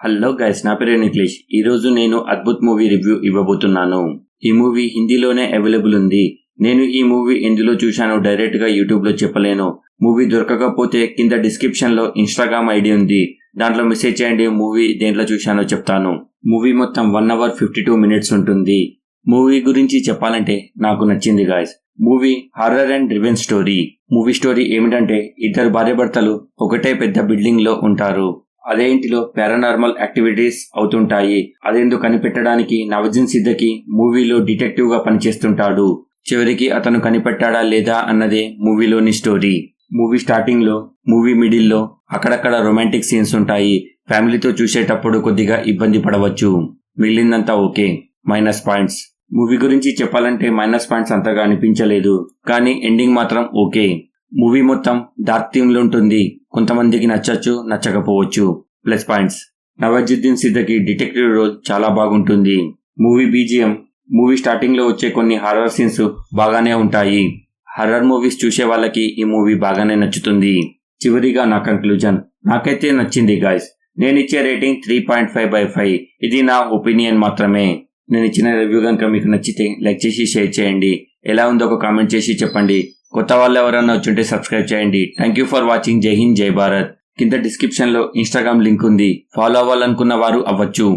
Hello guys, నా పేరు నిఖిలేష్. ఈరోజు నేను అద్భుత్ మూవీ రివ్యూ ఇవ్వబోతున్నాను. ఈ మూవీ హిందీలోనే అవైలబుల్ ఉంది. నేను ఈ మూవీ ఎందులో చూశానో డైరెక్ట్ గా యూట్యూబ్ లో చెప్పలేను. మూవీ దొరకకపోతే కింద డిస్క్రిప్షన్ లో ఇన్స్టాగ్రామ్ ఐడి ఉంది, దాంట్లో మెసేజ్ చేయండి. మూవీ దేంట్లో చూశానో చెప్తాను. మూవీ మొత్తం 1 hour 52 minutes ఉంటుంది. మూవీ గురించి చెప్పాలంటే నాకు నచ్చింది guys. Movie horror and revenge story. Movie story ఏమిటంటే, ఇద్దరు భార్యాభర్తలు ఒకటే పెద్ద బిల్డింగ్ లో ఉంటారు. అదే ఇంటిలో పారానార్మల్ యాక్టివిటీస్ అవుతుంటాయి. అదేందో కనిపెట్టడానికి నవాజుద్దీన్ సిద్దికీ మూవీలో డిటెక్టివ్ గా పనిచేస్తుంటాడు. చివరికి అతను కనిపెట్టాడా లేదా అన్నదే మూవీలోని స్టోరీ. మూవీ స్టార్టింగ్ లో, మూవీ మిడిల్ లో అక్కడక్కడ రొమాంటిక్ సీన్స్ ఉంటాయి. ఫ్యామిలీతో చూసేటప్పుడు కొద్దిగా ఇబ్బంది పడవచ్చు. మిగిలిందంతా ఓకే. Minus points. మూవీ గురించి చెప్పాలంటే మైనస్ పాయింట్స్ అంతగా అనిపించలేదు, కానీ ఎండింగ్ మాత్రం ఓకే. మూవీ మొత్తం డార్క్ థీమ్ లో ఉంటుంది. కొంతమందికి నచ్చచ్చు, నచ్చకపోవచ్చు. Plus points: Nawazuddin Siddiqui detective role చాలా బాగుంటుంది. Movie BGM. మూవీ స్టార్టింగ్ లో వచ్చే కొన్ని హారర్ సీన్స్ బాగానే ఉంటాయి. హర్రర్ మూవీస్ చూసే వాళ్ళకి ఈ మూవీ బాగానే నచ్చుతుంది. చివరిగా నా కంక్లూజన్. నాకైతే నచ్చింది గాయస్. నేను ఇచ్చే రేటింగ్ 3.5/5. ఇది నా ఒపీనియన్ మాత్రమే. నేను ఇచ్చిన రివ్యూ కనుక మీకు నచ్చితే లైక్ చేసి షేర్ చేయండి. ఎలా ఉందో ఒక కామెంట్ చేసి చెప్పండి. కొత్త వాళ్ళు ఎవరైనా వచ్చుంటే సబ్స్క్రైబ్ చేయండి. Thank you for watching. జై హింద్, జై భారత్. కింద డిస్క్రిప్షన్ లో ఇన్స్టాగ్రామ్ లింక్ ఉంది. ఫాలో అవ్వాలనుకున్న వారు అవ్వచ్చు.